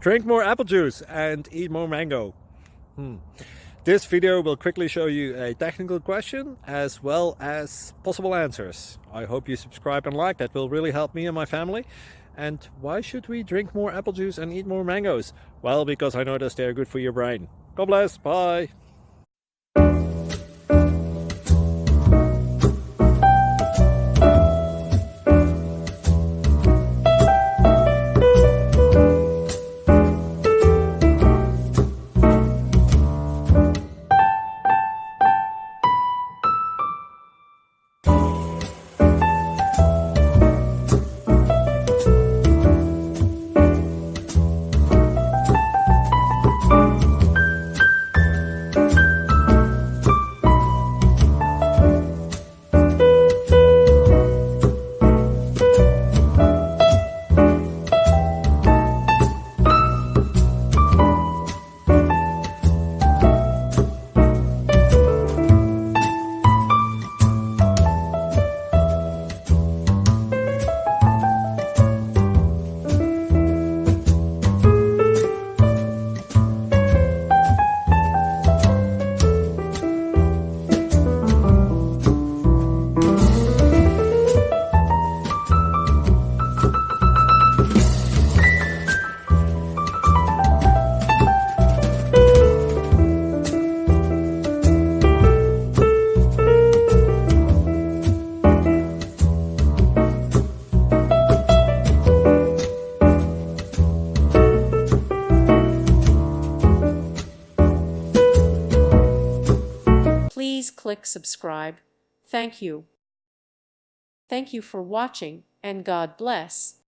Drink more apple juice and eat more mango. This video will quickly show you a technical question as well as possible answers. I hope you subscribe and like, that will really help me and my family. And why should we drink more apple juice and eat more mangoes? Well, because I noticed they're good for your brain. God bless, bye. Please click subscribe. Thank you. Thank you for watching, and God bless.